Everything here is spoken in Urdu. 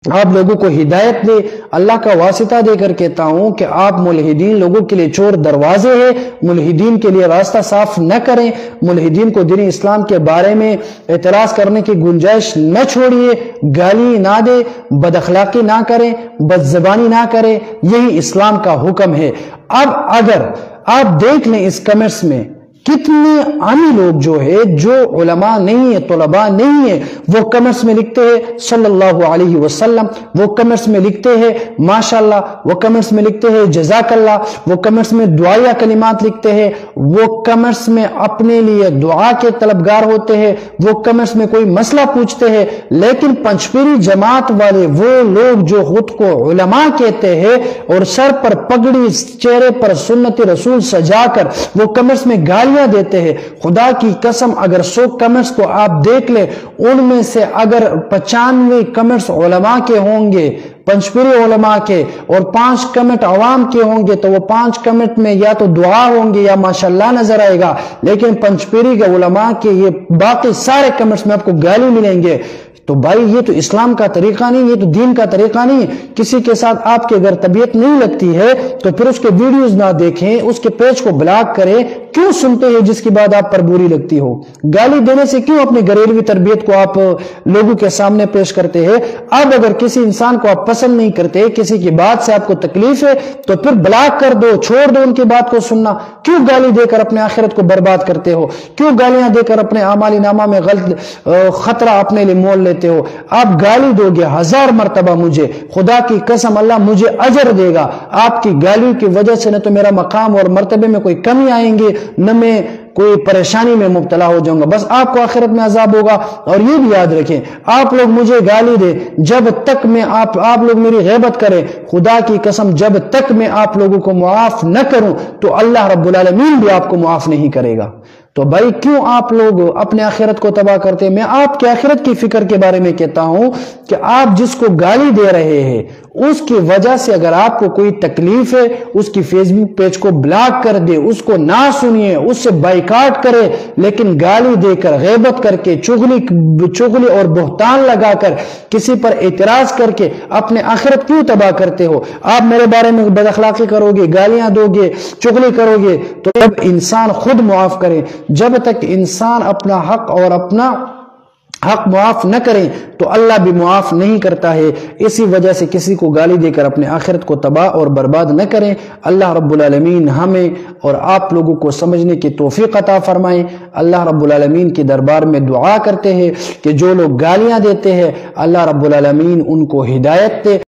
آپ لوگوں کو ہدایت دے۔ اللہ کا واسطہ دے کر کہتا ہوں کہ آپ ملحدین لوگوں کے لیے چور دروازے ہیں، ملحدین کے لیے راستہ صاف نہ کریں، ملحدین کو دین اسلام کے بارے میں اعتراض کرنے کی گنجائش نہ چھوڑیے، گالی نہ دے، بد اخلاقی نہ کریں، بد زبانی نہ کریں، یہی اسلام کا حکم ہے۔ اب اگر آپ دیکھ لیں اس کمنٹس میں کتنے عامی لوگ جو ہے، جو علماء نہیں ہیں، طلباء نہیں ہیں، وہ کمنٹس میں لکھتے ہیں صلی اللہ علیہ وسلم، وہ کمنٹس میں لکھتے ہیں ماشاءاللہ، وہ کمنٹس میں لکھتے ہیں جزاک اللہ، وہ کمنٹس میں دعائیہ کلمات لکھتے ہیں، وہ کمنٹس میں اپنے لیے دعا کے طلبگار ہوتے ہیں، وہ کمنٹس میں کوئی مسئلہ پوچھتے ہیں۔ لیکن پنچپیری جماعت والے وہ لوگ جو خود کو علماء کہتے ہیں اور سر پر پگڑی، چہرے پر سنت رسول سجا کر وہ کمنٹس میں گالیاں دیتے ہیں، خدا کی قسم اگر 100 کمنٹس کو آپ دیکھ لیں، ان میں سے اگر 95 کمنٹس علماء کے ہوں گے، پنچپیری علماء کے، اور 5 کمنٹ عوام کے ہوں گے، تو وہ 5 کمنٹ میں یا تو دعا ہوں گے یا ماشاءاللہ نظر آئے گا، لیکن پنچپیری کے علماء کے یہ باقی سارے کمنٹس میں آپ کو گالی ملیں گے۔ تو بھائی یہ تو اسلام کا طریقہ نہیں، یہ تو دین کا طریقہ نہیں۔ کسی کے ساتھ آپ کے اگر طبیعت نہیں لگتی ہے تو پھر اس کے ویڈیوز نہ دیکھیں، اس کے پیج کو بلاک کریں۔ کیوں سنتے ہیں جس کی بات آپ پر بری لگتی ہو؟ گالی دینے سے کیوں اپنی گھریلوی تربیت کو آپ لوگوں کے سامنے پیش کرتے ہیں؟ اب اگر کسی انسان کو آپ پسند نہیں کرتے، کسی کی بات سے آپ کو تکلیف ہے، تو پھر بلاک کر دو، چھوڑ دو ان کی بات کو سننا۔ کیوں گالی دے کر اپنے آخرت کو برباد کرتے ہو؟ کیوں گالیاں دے کر اپنے اعمالی نامہ میں غلط خطرہ اپنے لیے مول لیتے ہو؟ آپ گالی دو گے 1000 مرتبہ، مجھے خدا کی قسم اللہ مجھے اجر دے گا۔ آپ کی گالی کی وجہ سے نہ تو میرا مقام اور مرتبے میں کوئی کمی آئیں گے، نہ میں کوئی پریشانی میں مبتلا ہو جاؤں گا، بس آپ کو آخرت میں عذاب ہوگا۔ اور یہ بھی یاد رکھیں، آپ لوگ مجھے گالی دیں، جب تک میں آپ لوگ میری غیبت کریں، خدا کی قسم جب تک میں آپ لوگوں کو معاف نہ کروں تو اللہ رب العالمین بھی آپ کو معاف نہیں کرے گا۔ تو بھائی کیوں آپ لوگ اپنے آخرت کو تباہ کرتے ہیں؟ میں آپ کے آخرت کی فکر کے بارے میں کہتا ہوں کہ آپ جس کو گالی دے رہے ہیں اس کی وجہ سے اگر آپ کو کوئی تکلیف ہے، اس کی فیس بک پیج کو بلاک کر دے، اس کو نہ سنیے، اس سے بائیکاٹ کرے۔ لیکن گالی دے کر، غیبت کر کے، چغلی اور بہتان لگا کر، کسی پر اعتراض کر کے اپنے آخرت کیوں تباہ کرتے ہو؟ آپ میرے بارے میں بد اخلاقی کرو گے، گالیاں دو گے، چغلی کرو گے، تو جب انسان خود معاف کرے، جب تک انسان اپنا حق اور اپنا حق معاف نہ کریں تو اللہ بھی معاف نہیں کرتا ہے۔ اسی وجہ سے کسی کو گالی دے کر اپنے آخرت کو تباہ اور برباد نہ کریں۔ اللہ رب العالمین ہمیں اور آپ لوگوں کو سمجھنے کی توفیق عطا فرمائیں۔ اللہ رب العالمین کے دربار میں دعا کرتے ہیں کہ جو لوگ گالیاں دیتے ہیں اللہ رب العالمین ان کو ہدایت دے۔